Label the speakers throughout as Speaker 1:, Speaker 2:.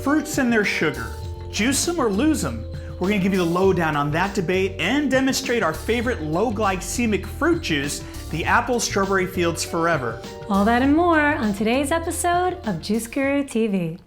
Speaker 1: Fruits and their sugar. Juice them or lose them? We're going to give you the lowdown on that debate and demonstrate our favorite low glycemic fruit juice, the Apple Strawberry Fields Forever.
Speaker 2: All that and more on today's episode of Juice Guru TV.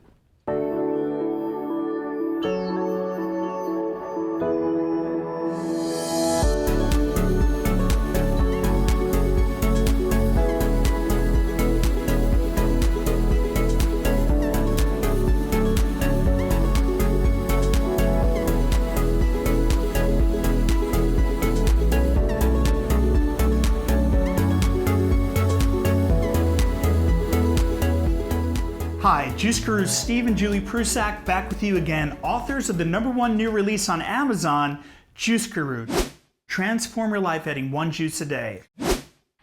Speaker 1: Hi, Juice Gurus Steve and Julie Prusak back with you again, authors of the #1 new release on Amazon, Juice Guru. Transform your life adding one juice a day.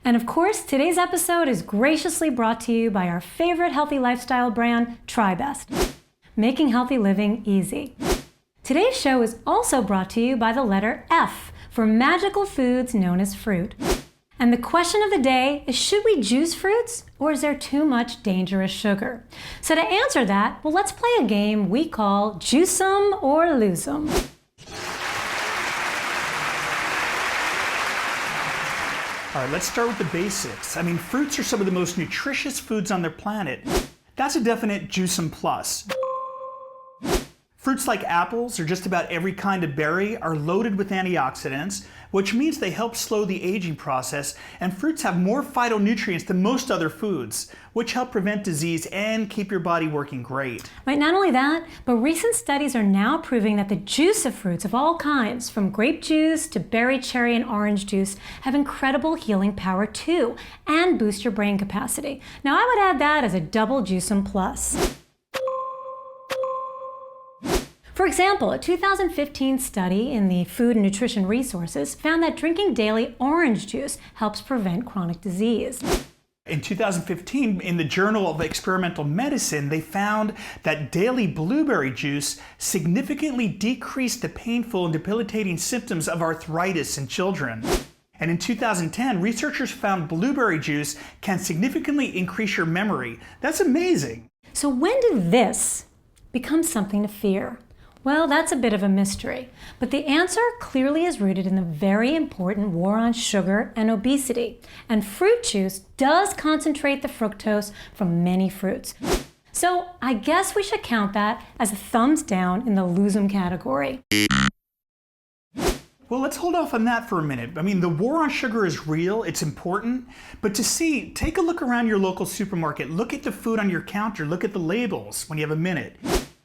Speaker 2: And of course, today's episode is graciously brought to you by our favorite healthy lifestyle brand, TriBest, making healthy living easy. Today's show is also brought to you by the letter F for magical foods known as fruit. And the question of the day is, should we juice fruits or is there too much dangerous sugar? So to answer that, well, let's play a game we call Juice 'em or Lose 'em.
Speaker 1: All right, let's start with the basics. I mean, fruits are some of the most nutritious foods on the planet. That's a definite juice 'em plus. Fruits like apples or just about every kind of berry are loaded with antioxidants, which means they help slow the aging process, and fruits have more phytonutrients than most other foods, which help prevent disease and keep your body working great.
Speaker 2: Right, not only that, but recent studies are now proving that the juice of fruits of all kinds, from grape juice to berry, cherry, and orange juice, have incredible healing power too, and boost your brain capacity. Now I would add that as a double juice 'em plus. For example, a 2015 study in the Food and Nutrition Resources found that drinking daily orange juice helps prevent chronic disease.
Speaker 1: In 2015, in the Journal of Experimental Medicine, they found that daily blueberry juice significantly decreased the painful and debilitating symptoms of arthritis in children. And in 2010, researchers found blueberry juice can significantly increase your memory. That's amazing.
Speaker 2: So when did this become something to fear? Well, that's a bit of a mystery, but the answer clearly is rooted in the very important war on sugar and obesity. And fruit juice does concentrate the fructose from many fruits. So I guess we should count that as a thumbs down in the lose 'em category.
Speaker 1: Well, let's hold off on that for a minute. I mean, the war on sugar is real, it's important, but take a look around your local supermarket, look at the food on your counter, look at the labels when you have a minute.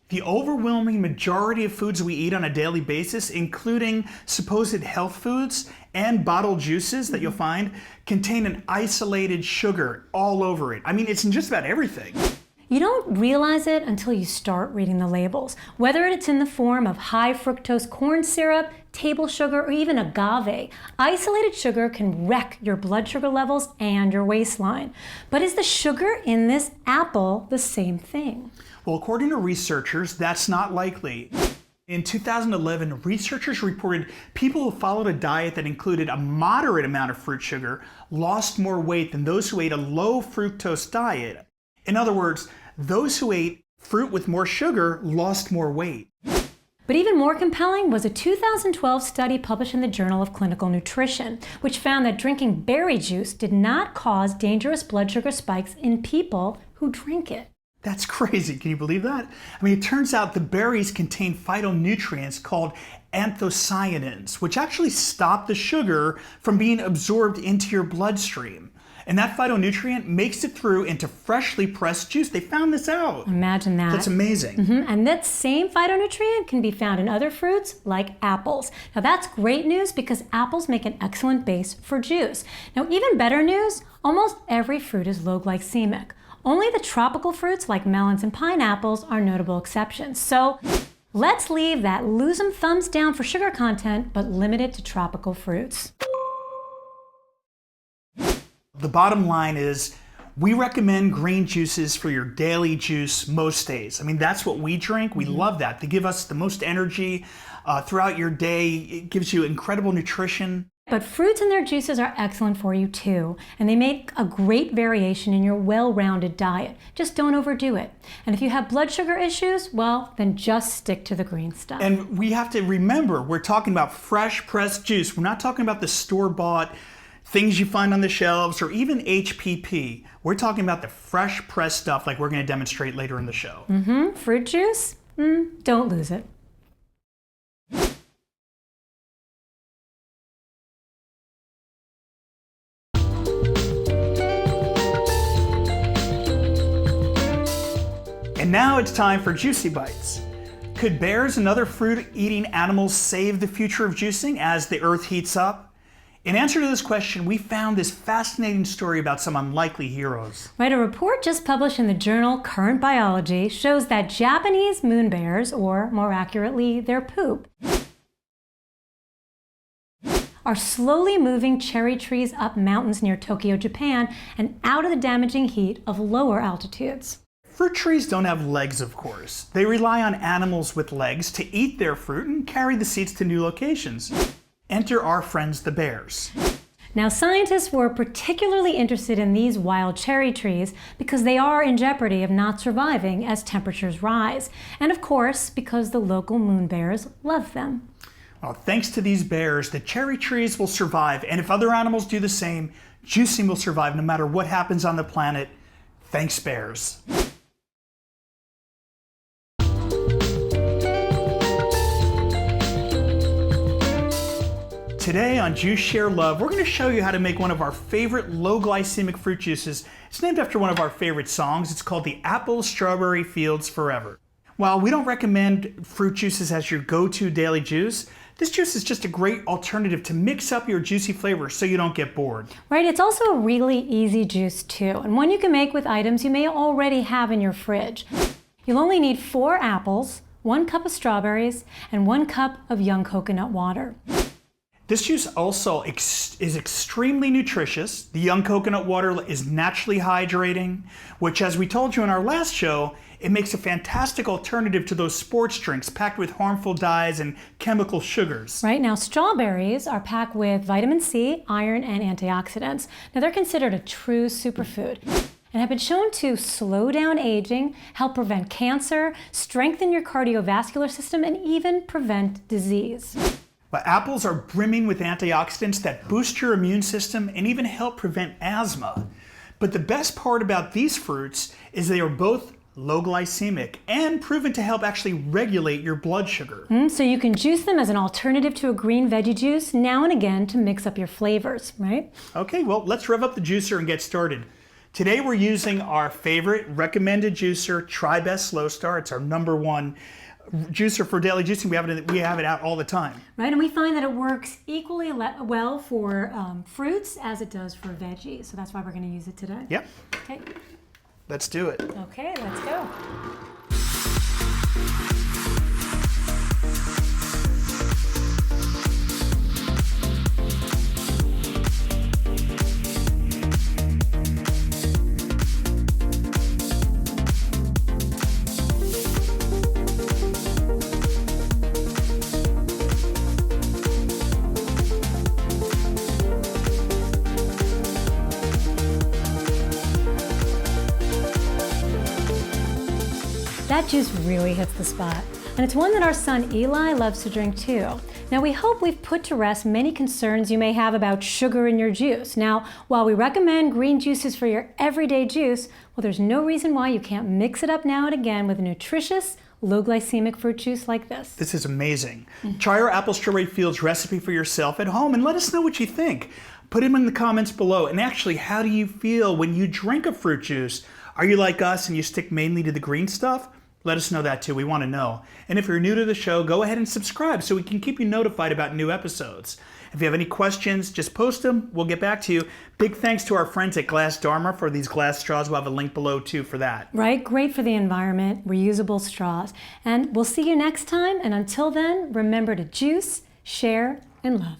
Speaker 1: The overwhelming majority of foods we eat on a daily basis, including supposed health foods and bottled juices that you'll find, contain an isolated sugar all over it. I mean, it's in just about everything.
Speaker 2: You don't realize it until you start reading the labels. Whether it's in the form of high fructose corn syrup, table sugar, or even agave, isolated sugar can wreck your blood sugar levels and your waistline. But is the sugar in this apple the same thing?
Speaker 1: Well, according to researchers, that's not likely. In 2011, researchers reported people who followed a diet that included a moderate amount of fruit sugar lost more weight than those who ate a low fructose diet. In other words, those who ate fruit with more sugar lost more weight.
Speaker 2: But even more compelling was a 2012 study published in the Journal of Clinical Nutrition, which found that drinking berry juice did not cause dangerous blood sugar spikes in people who drink it.
Speaker 1: That's crazy. Can you believe that? I mean, it turns out the berries contain phytonutrients called anthocyanins, which actually stop the sugar from being absorbed into your bloodstream. And that phytonutrient makes it through into freshly pressed juice. They found this out.
Speaker 2: Imagine that.
Speaker 1: That's amazing.
Speaker 2: And that same phytonutrient can be found in other fruits like apples. Now that's great news because apples make an excellent base for juice. Now even better news, almost every fruit is low glycemic. Only the tropical fruits like melons and pineapples are notable exceptions. So let's leave that lose 'em thumbs down for sugar content, but limit it to tropical fruits.
Speaker 1: The bottom line is we recommend green juices for your daily juice most days. I mean, that's what we drink. We love that. They give us the most energy throughout your day. It gives you incredible nutrition.
Speaker 2: But fruits and their juices are excellent for you too, and they make a great variation in your well-rounded diet. Just don't overdo it. And if you have blood sugar issues, well, then just stick to the green stuff.
Speaker 1: And we have to remember, we're talking about fresh pressed juice. We're not talking about the store-bought things you find on the shelves or even HPP. We're talking about the fresh pressed stuff like we're going to demonstrate later in the show.
Speaker 2: Fruit juice? Don't lose it.
Speaker 1: And now it's time for Juicy Bites. Could bears and other fruit-eating animals save the future of juicing as the earth heats up? In answer to this question, we found this fascinating story about some unlikely heroes.
Speaker 2: Right, a report just published in the journal Current Biology shows that Japanese moon bears, or more accurately, their poop, are slowly moving cherry trees up mountains near Tokyo, Japan, and out of the damaging heat of lower altitudes.
Speaker 1: Fruit trees don't have legs, of course. They rely on animals with legs to eat their fruit and carry the seeds to new locations. Enter our friends the bears.
Speaker 2: Now, scientists were particularly interested in these wild cherry trees because they are in jeopardy of not surviving as temperatures rise, and of course, because the local moon bears love them.
Speaker 1: Well, thanks to these bears, the cherry trees will survive, and if other animals do the same, juicing will survive no matter what happens on the planet. Thanks, bears. Today on Juice Share Love, we're going to show you how to make one of our favorite low glycemic fruit juices. It's named after one of our favorite songs. It's called the Apple Strawberry Fields Forever. While we don't recommend fruit juices as your go-to daily juice, this juice is just a great alternative to mix up your juicy flavors so you don't get bored.
Speaker 2: Right, it's also a really easy juice too, and one you can make with items you may already have in your fridge. You'll only need 4 apples, 1 cup of strawberries, and 1 cup of young coconut water.
Speaker 1: This juice also is extremely nutritious. The young coconut water is naturally hydrating, which, as we told you in our last show, it makes a fantastic alternative to those sports drinks packed with harmful dyes and chemical sugars.
Speaker 2: Right, now strawberries are packed with vitamin C, iron, and antioxidants. Now they're considered a true superfood and have been shown to slow down aging, help prevent cancer, strengthen your cardiovascular system, and even prevent disease.
Speaker 1: But apples are brimming with antioxidants that boost your immune system and even help prevent asthma. But the best part about these fruits is they are both low glycemic and proven to help actually regulate your blood sugar.
Speaker 2: So you can juice them as an alternative to a green veggie juice now and again to mix up your flavors, right?
Speaker 1: Okay, well, let's rev up the juicer and get started. Today we're using our favorite recommended juicer, TriBest Slow Star. It's our #1 juicer for daily juicing. We have it out all the time.
Speaker 2: Right, and we find that it works equally well for fruits as it does for veggies. So that's why we're going to use it today.
Speaker 1: Yep.
Speaker 2: Okay.
Speaker 1: Let's do it.
Speaker 2: Okay, let's go. That juice really hits the spot, and it's one that our son Eli loves to drink too. Now we hope we've put to rest many concerns you may have about sugar in your juice. Now, while we recommend green juices for your everyday juice, well, there's no reason why you can't mix it up now and again with a nutritious, low glycemic fruit juice like this.
Speaker 1: This is amazing. Try our Apple Strawberry Fields recipe for yourself at home and let us know what you think. Put them in the comments below. And actually, how do you feel when you drink a fruit juice? Are you like us and you stick mainly to the green stuff? Let us know that too. We want to know. And if you're new to the show, go ahead and subscribe so we can keep you notified about new episodes. If you have any questions, just post them. We'll get back to you. Big thanks to our friends at Glass Dharma for these glass straws. We'll have a link below too for that.
Speaker 2: Right? Great for the environment, reusable straws. And we'll see you next time. And until then, remember to juice, share, and love.